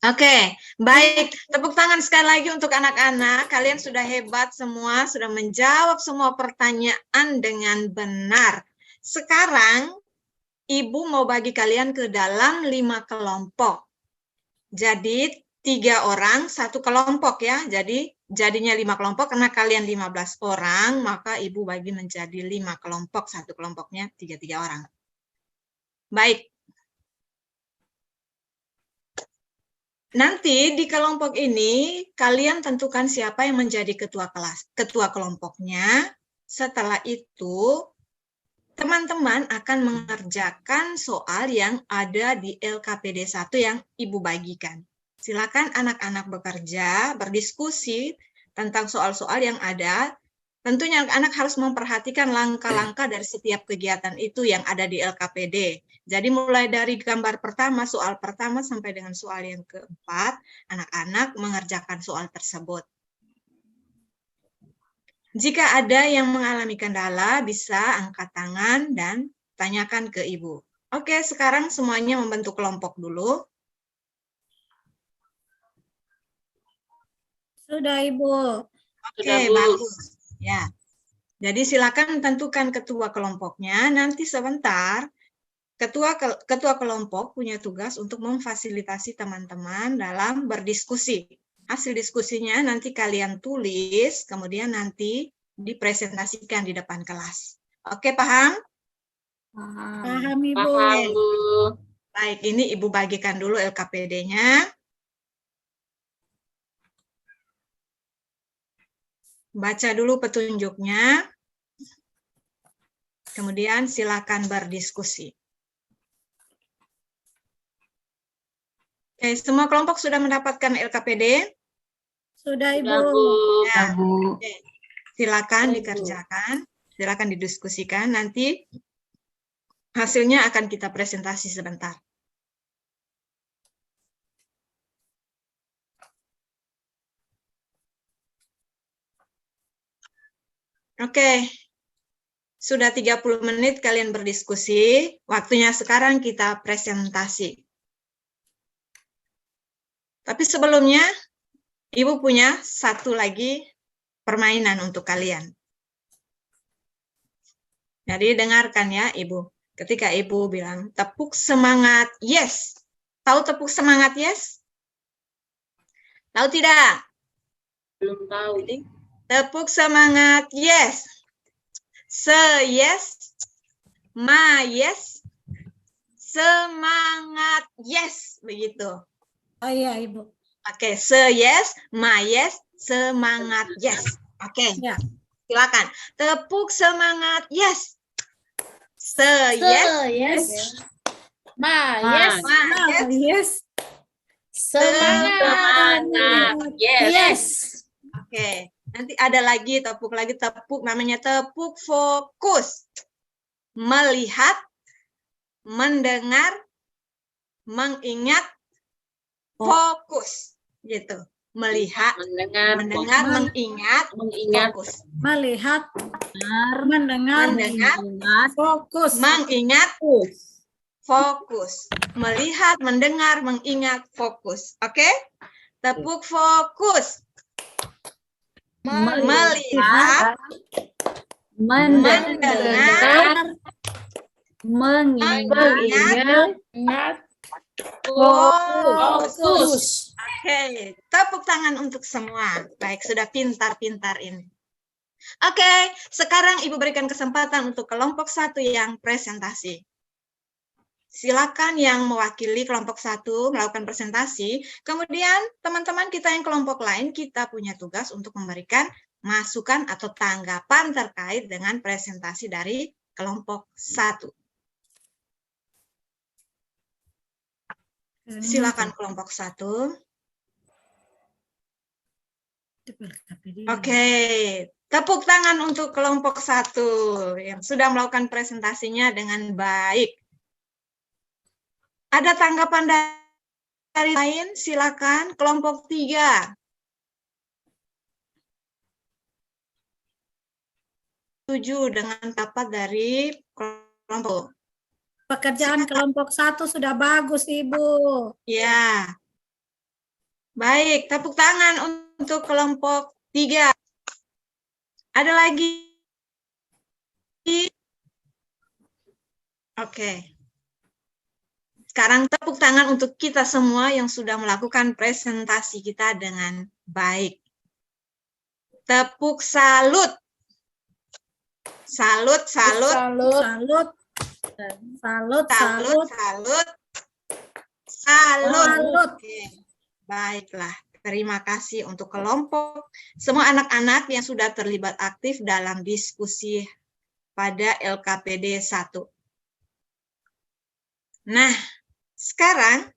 Oke, baik. Tepuk tangan sekali lagi untuk anak-anak. Kalian sudah hebat semua, sudah menjawab semua pertanyaan dengan benar. Sekarang, Ibu mau bagi kalian ke dalam 5 kelompok. Jadi, 3 orang, 1 kelompok ya. Jadi, jadinya 5 kelompok, karena kalian 15 orang, maka Ibu bagi menjadi 5 kelompok, 1 kelompoknya 3 orang. Baik. Nanti di kelompok ini, kalian tentukan siapa yang menjadi ketua kelas, ketua kelompoknya. Setelah itu, teman-teman akan mengerjakan soal yang ada di LKPD 1 yang Ibu bagikan. Silakan anak-anak bekerja, berdiskusi tentang soal-soal yang ada. Tentunya anak harus memperhatikan langkah-langkah dari setiap kegiatan itu yang ada di LKPD. Jadi mulai dari gambar pertama, soal pertama sampai dengan soal yang keempat, anak-anak mengerjakan soal tersebut. Jika ada yang mengalami kendala, bisa angkat tangan dan tanyakan ke Ibu. Oke, sekarang semuanya membentuk kelompok dulu. Sudah, Ibu. Oke, bagus. Ya. Jadi silakan tentukan ketua kelompoknya. Nanti sebentar ketua kelompok punya tugas untuk memfasilitasi teman-teman dalam berdiskusi. Hasil diskusinya nanti kalian tulis, kemudian nanti dipresentasikan di depan kelas. Oke, paham? Paham, Ibu. Paham, Bu. Baik, ini Ibu bagikan dulu LKPD-nya. Baca dulu petunjuknya. Kemudian silakan berdiskusi. Oke, semua kelompok sudah mendapatkan LKPD? Sudah, Ibu. Ya, oke. Silakan dikerjakan, silakan didiskusikan. Nanti hasilnya akan kita presentasi sebentar. Oke, sudah 30 menit kalian berdiskusi. Waktunya sekarang kita presentasi. Tapi sebelumnya, Ibu punya satu lagi permainan untuk kalian. Jadi dengarkan ya Ibu. Ketika Ibu bilang tepuk semangat yes. Tahu tepuk semangat yes? Tahu tidak? Belum tahu. Jadi, tepuk semangat yes. Yes. Ma yes. Semangat yes. Begitu. Oh iya, Ibu. Oke, yes, ma yes, semangat yes. Oke, Ya. silakan. Tepuk semangat yes. Yes. Ma, Ah, yes. yes. Semangat. Yes. Yes. Oke, nanti ada lagi tepuk namanya tepuk fokus. Melihat, mendengar, mengingat, fokus. Gitu. Melihat, mendengar, mengingat, fokus. Melihat, mendengar, fokus. Mengingat, fokus. Melihat, mendengar, mengingat, fokus. Oke? Tepuk fokus. Melihat, mendengar, mengingat, fokus. Oke, tepuk tangan untuk semua. Baik, sudah pintar-pintar ini. Oke, sekarang Ibu berikan kesempatan untuk kelompok 1 yang presentasi. Silakan yang mewakili kelompok 1 melakukan presentasi. Kemudian teman-teman kita yang kelompok lain, kita punya tugas untuk memberikan masukan atau tanggapan terkait dengan presentasi dari kelompok 1. Silakan kelompok 1. Oke, tepuk tangan untuk kelompok 1 yang sudah melakukan presentasinya dengan baik. Ada tanggapan dari lain? Silakan kelompok 3. Setuju dengan pendapat dari kelompok. Pekerjaan kelompok 1 sudah bagus, Ibu. Ya. Baik, tepuk tangan untuk kelompok 3. Ada lagi? Oke. Sekarang tepuk tangan untuk kita semua yang sudah melakukan presentasi kita dengan baik. Tepuk salut. Salut, salut. Salut. Salut. Salut. Salut, salut. Salut. Salut. Oke. Baiklah. Terima kasih untuk kelompok semua anak-anak yang sudah terlibat aktif dalam diskusi pada LKPD 1. Nah, sekarang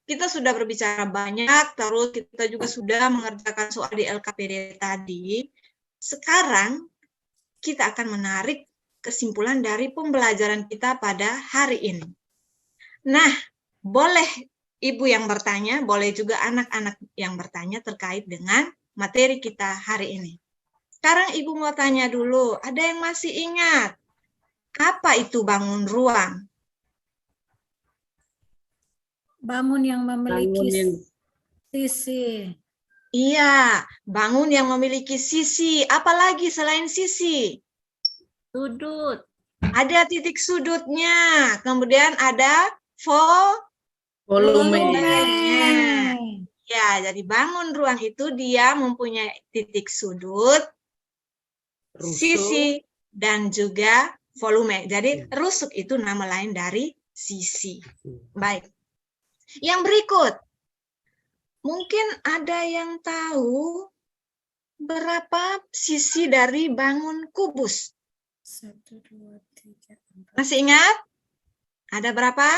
kita sudah berbicara banyak, terus kita juga sudah mengerjakan soal di LKPD tadi. Sekarang kita akan menarik kesimpulan dari pembelajaran kita pada hari ini. Nah, boleh Ibu yang bertanya, boleh juga anak-anak yang bertanya terkait dengan materi kita hari ini. Sekarang Ibu mau tanya dulu, ada yang masih ingat? Apa itu bangun ruang? Bangun yang memiliki Bangunin. sisi. Iya, bangun yang memiliki sisi. Apalagi selain sisi? Sudut. Ada titik sudutnya, kemudian ada Volume. volumenya. Ya, jadi bangun ruang itu dia mempunyai titik sudut, sisi, dan juga volume. Jadi rusuk itu nama lain dari sisi. Baik. Yang berikut, mungkin ada yang tahu berapa sisi dari bangun kubus? 1, 2, 3, 4. Masih ingat? Ada berapa?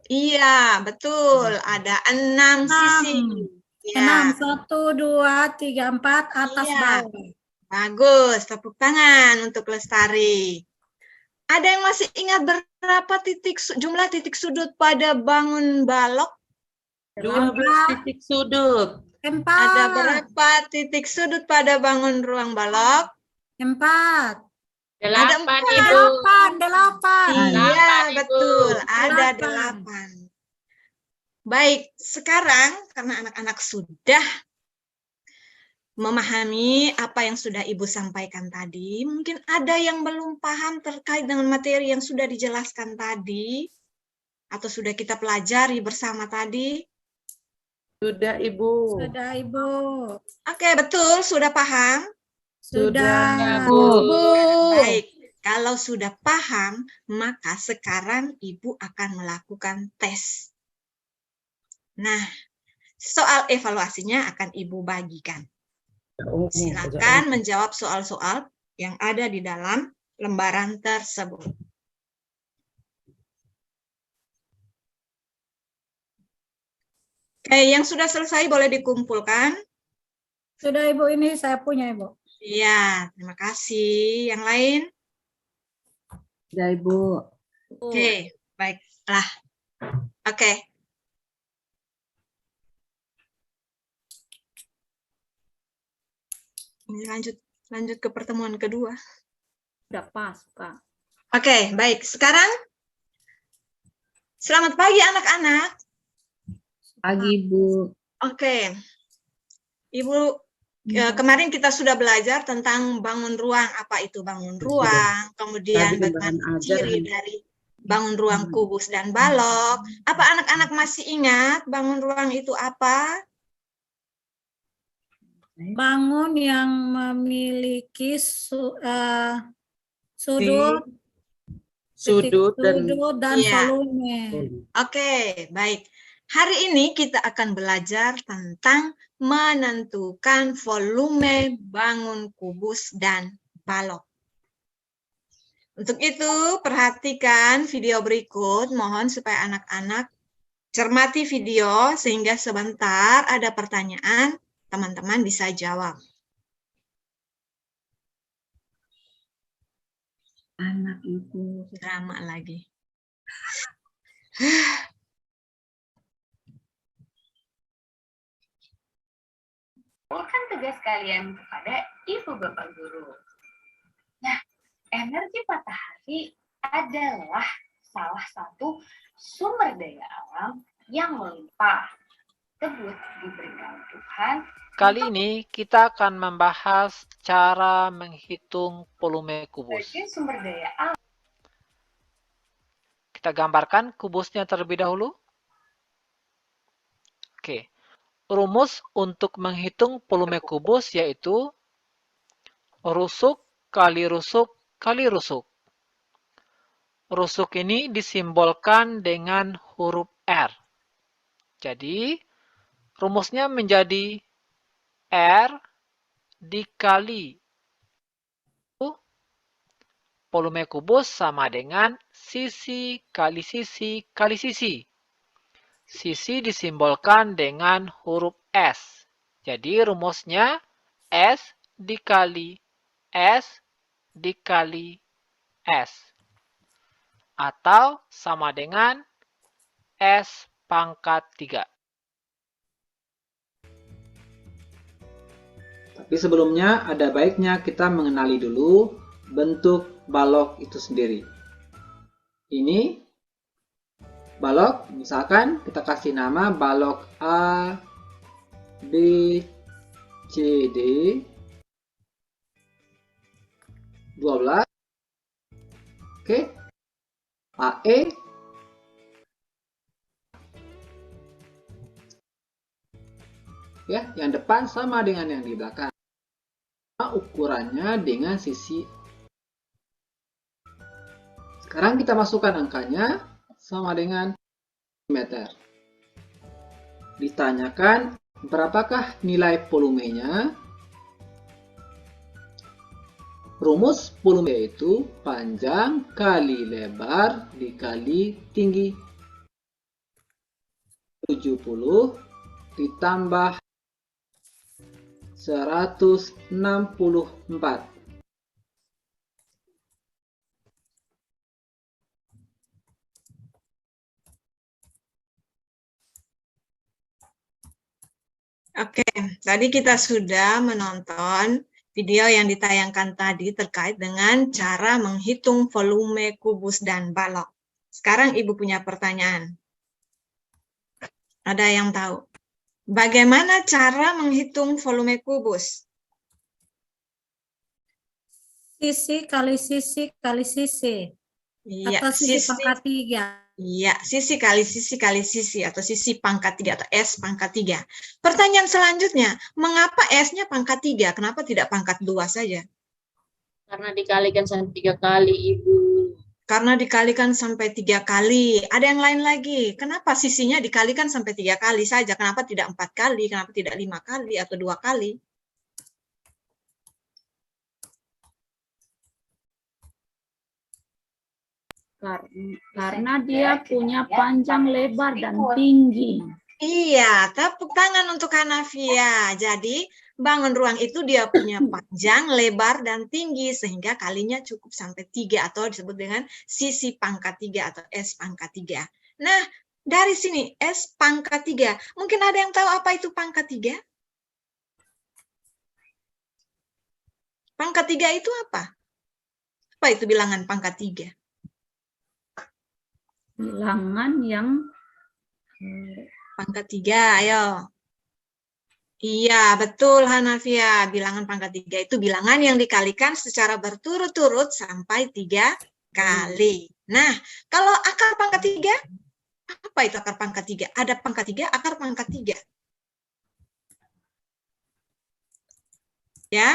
Iya, betul. Ada 6 sisi. Ya, 6, 1, 2, 3, 4 atas Iya. bawah. Bagus. Tepuk tangan untuk Lestari. Ada yang masih ingat berapa jumlah titik sudut pada bangun balok? 12 titik sudut. 4. Ada berapa titik sudut pada bangun ruang balok? 4. 8, empat. Ibu. 8. Iya, 8, Ibu. betul. Ada 8. 8. Baik, sekarang karena anak-anak sudah memahami apa yang sudah Ibu sampaikan tadi, mungkin ada yang belum paham terkait dengan materi yang sudah dijelaskan tadi, atau sudah kita pelajari bersama tadi. Sudah, Ibu. Sudah, Ibu. Oke, betul, sudah paham? Sudah. Bu. Baik, kalau sudah paham, maka sekarang Ibu akan melakukan tes. Nah, soal evaluasinya akan Ibu bagikan. Silakan menjawab soal-soal yang ada di dalam lembaran tersebut. Oke, yang sudah selesai boleh dikumpulkan. Sudah, Ibu, ini saya punya, Ibu. Iya, terima kasih. Yang lain? Sudah, Ibu. Oke, baiklah. Oke. Ini lanjut ke pertemuan kedua. Sudah pas, Kak. Oke, baik. Sekarang, selamat pagi anak-anak. Pagi, Ibu. Oke. Ibu, kemarin kita sudah belajar tentang bangun ruang. Apa itu bangun ruang, kemudian bagaimana ciri dari bangun ruang kubus dan balok. Apa anak-anak masih ingat bangun ruang itu apa? Bangun yang memiliki sudut, Sudut dan dan Iya. volume. Oke, baik. Hari ini kita akan belajar tentang menentukan volume bangun kubus dan balok. Untuk itu, perhatikan video berikut. Mohon supaya anak-anak cermati video sehingga sebentar ada pertanyaan, teman-teman bisa jawab. anak Ibu. Drama lagi. Lakukan tugas kalian kepada Ibu Bapak Guru. Nah, energi matahari adalah salah satu sumber daya alam yang melimpah. Tersebut diberikan Tuhan. Kali ini kita akan membahas cara menghitung volume kubus. Sebagai sumber daya alam. Kita gambarkan kubusnya terlebih dahulu. Oke. Rumus untuk menghitung volume kubus yaitu rusuk kali rusuk kali rusuk. Rusuk ini disimbolkan dengan huruf R. Jadi, rumusnya menjadi R dikali volume kubus sama dengan sisi kali sisi kali sisi. Sisi disimbolkan dengan huruf S. Jadi rumusnya S dikali S dikali S. Atau sama dengan S pangkat 3. Tapi sebelumnya ada baiknya kita mengenali dulu bentuk balok itu sendiri. Ini balok, misalkan kita kasih nama balok A, B, C, D, 12, oke, AE, ya, yang depan sama dengan yang di belakang. Ukurannya dengan sisi. Sekarang kita masukkan angkanya sama dengan meter. Ditanyakan berapakah nilai volumenya? Rumus volume yaitu panjang kali lebar dikali tinggi. 70 ditambah 164. Oke, tadi kita sudah menonton video yang ditayangkan tadi terkait dengan cara menghitung volume kubus dan balok. Sekarang Ibu punya pertanyaan. Ada yang tahu? Bagaimana cara menghitung volume kubus? Sisi kali sisi kali sisi. Iya, Atau sisi pangkat 3. Iya, sisi kali sisi atau sisi pangkat 3 atau S pangkat 3. Pertanyaan selanjutnya, mengapa S-nya pangkat 3? Kenapa tidak pangkat 2 saja? Karena dikalikan sampai 3 kali, Ibu. Karena dikalikan sampai 3 kali. Ada yang lain lagi. Kenapa sisinya dikalikan sampai 3 kali saja? Kenapa tidak 4 kali? Kenapa tidak 5 kali atau 2 kali? Karena dia punya panjang, lebar, dan tinggi. Iya, tepuk tangan untuk Hanafia. Jadi, bangun ruang itu dia punya panjang, lebar, dan tinggi, sehingga kalinya cukup sampai 3, atau disebut dengan sisi pangkat 3 atau S pangkat 3. Nah, dari sini, S pangkat 3. Mungkin ada yang tahu apa itu pangkat 3? Pangkat 3 itu apa? Apa itu bilangan pangkat 3? Bilangan yang Pangkat 3, ayo. Iya, betul Hanafia. Bilangan pangkat 3 itu bilangan yang dikalikan secara berturut-turut sampai 3 kali. Nah, kalau akar pangkat 3, apa itu akar pangkat 3? Ada pangkat 3, akar pangkat 3. Ya,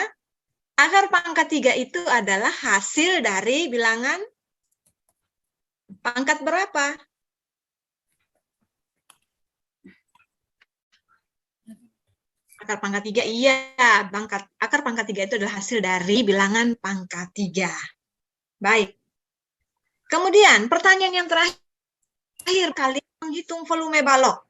akar pangkat 3 itu adalah hasil dari bilangan pangkat berapa? Akar pangkat 3, iya. Akar pangkat 3 itu adalah hasil dari bilangan pangkat 3. Baik. Kemudian, pertanyaan yang terakhir, kalian menghitung volume balok.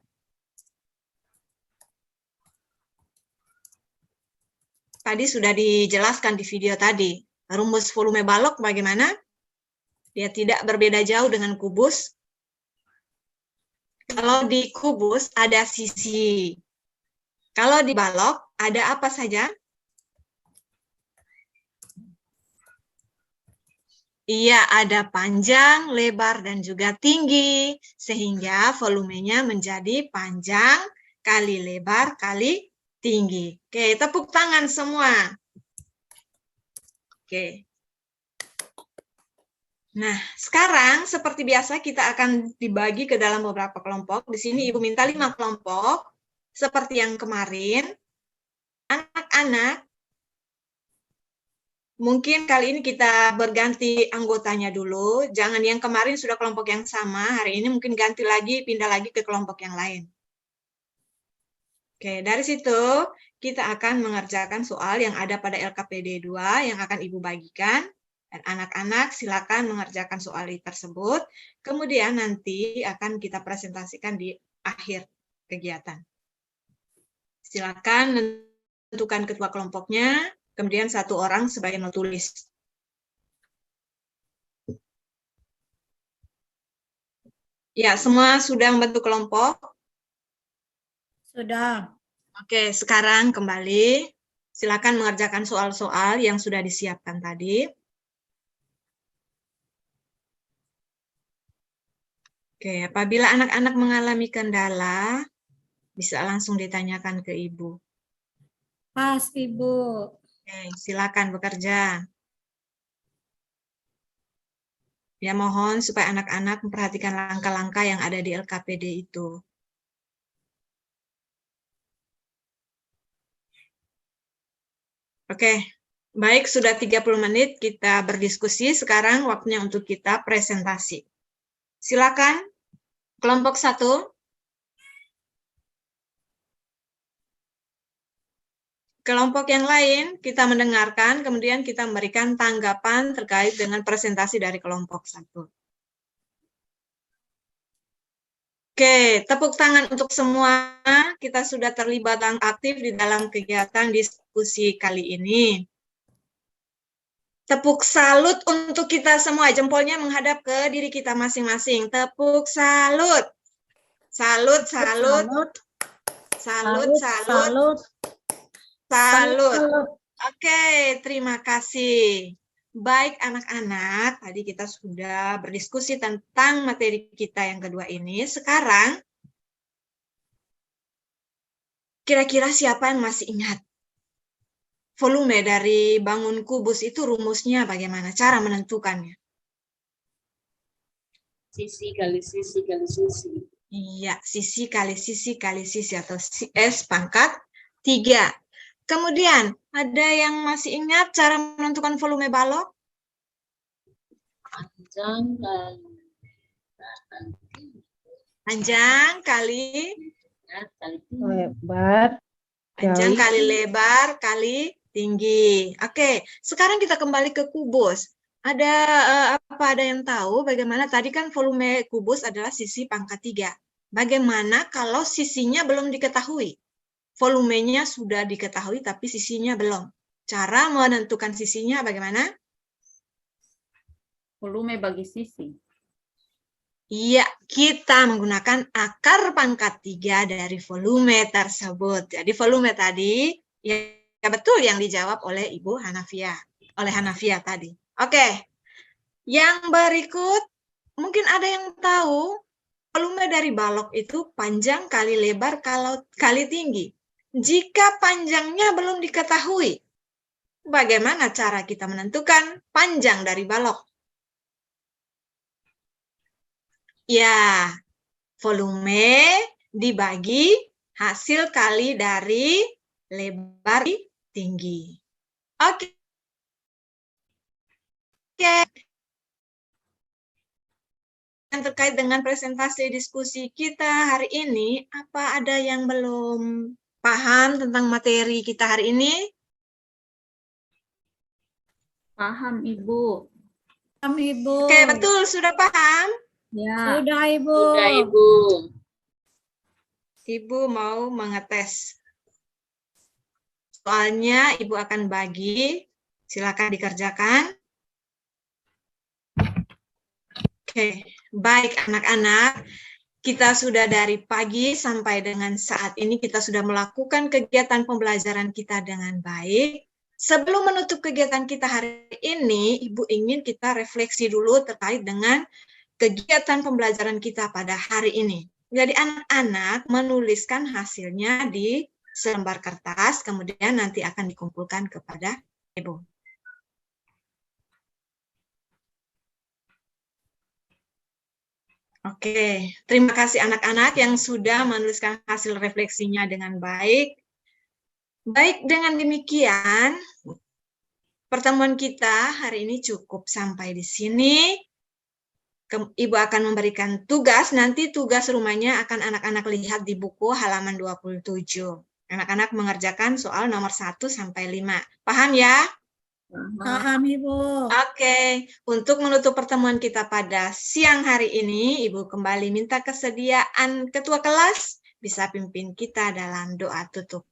Tadi sudah dijelaskan di video tadi. Rumus volume balok bagaimana? Dia tidak berbeda jauh dengan kubus. Kalau di kubus ada sisi. Kalau di balok ada apa saja? Iya, ada panjang, lebar, dan juga tinggi. Sehingga volumenya menjadi panjang kali lebar kali tinggi. Oke, tepuk tangan semua. Oke. Nah, sekarang seperti biasa kita akan dibagi ke dalam beberapa kelompok. Di sini Ibu minta 5 kelompok. Seperti yang kemarin, anak-anak, mungkin kali ini kita berganti anggotanya dulu. Jangan yang kemarin sudah kelompok yang sama, hari ini mungkin ganti lagi, pindah lagi ke kelompok yang lain. Oke, dari situ kita akan mengerjakan soal yang ada pada LKPD 2 yang akan Ibu bagikan. Dan anak-anak silakan mengerjakan soal tersebut. Kemudian nanti akan kita presentasikan di akhir kegiatan. Silakan tentukan ketua kelompoknya, kemudian 1 orang sebagai penulis. Ya, semua sudah membentuk kelompok? Sudah. Oke, sekarang kembali. Silakan mengerjakan soal-soal yang sudah disiapkan tadi. Oke, apabila anak-anak mengalami kendala, bisa langsung ditanyakan ke Ibu. Pas, Ibu. Oke, silakan bekerja. Ya, mohon supaya anak-anak memperhatikan langkah-langkah yang ada di LKPD itu. Oke, baik, sudah 30 menit kita berdiskusi. Sekarang waktunya untuk kita presentasi. Silakan, kelompok 1. Kelompok yang lain, kita mendengarkan, kemudian kita memberikan tanggapan terkait dengan presentasi dari kelompok 1. Oke, tepuk tangan untuk semua. Kita sudah terlibat aktif di dalam kegiatan diskusi kali ini. Tepuk salut untuk kita semua. Jempolnya menghadap ke diri kita masing-masing. Tepuk salut. Salut, salut. Salut, salut. Salut. Oke, terima kasih. Baik anak-anak, tadi kita sudah berdiskusi tentang materi kita yang kedua ini. Sekarang, kira-kira siapa yang masih ingat? Volume dari bangun kubus itu rumusnya bagaimana? Cara menentukannya? Sisi kali sisi kali sisi. Iya, sisi kali sisi kali sisi atau S pangkat 3. Kemudian, ada yang masih ingat cara menentukan volume balok? Panjang kali Panjang kali lebar panjang kali lebar kali tinggi. Oke, sekarang kita kembali ke kubus. Ada ada yang tahu bagaimana tadi kan volume kubus adalah sisi pangkat 3. Bagaimana kalau sisinya belum diketahui? Volumenya sudah diketahui tapi sisinya belum. Cara menentukan sisinya bagaimana? volume bagi sisi. Iya, kita menggunakan akar pangkat 3 dari volume tersebut. Jadi volume tadi, ya betul yang dijawab oleh Ibu Hanafia. Oleh Hanafia tadi. Oke, yang berikut, mungkin ada yang tahu, volume dari balok itu panjang kali lebar kali tinggi. Jika panjangnya belum diketahui, bagaimana cara kita menentukan panjang dari balok? Ya, volume dibagi hasil kali dari lebar tinggi. Oke. Yang terkait dengan presentasi diskusi kita hari ini, apa ada yang belum paham tentang materi kita hari ini? Paham, Ibu. Paham, Ibu. Oke, betul. Sudah paham? Ya. Sudah, Ibu. Sudah, Ibu. Ibu mau mengetes. Soalnya Ibu akan bagi. Silakan dikerjakan. Oke, baik anak-anak. Kita sudah dari pagi sampai dengan saat ini kita sudah melakukan kegiatan pembelajaran kita dengan baik. Sebelum menutup kegiatan kita hari ini, Ibu ingin kita refleksi dulu terkait dengan kegiatan pembelajaran kita pada hari ini. Jadi anak-anak menuliskan hasilnya di selembar kertas, kemudian nanti akan dikumpulkan kepada Ibu. Oke, terima kasih anak-anak yang sudah menuliskan hasil refleksinya dengan baik. Baik, dengan demikian, pertemuan kita hari ini cukup sampai di sini. Ibu akan memberikan tugas, nanti tugas rumahnya akan anak-anak lihat di buku halaman 27. Anak-anak mengerjakan soal nomor 1 sampai 5. Paham ya? Paham, Ibu. Oke, untuk menutup pertemuan kita pada siang hari ini, Ibu kembali minta kesediaan ketua kelas bisa pimpin kita dalam doa tutup.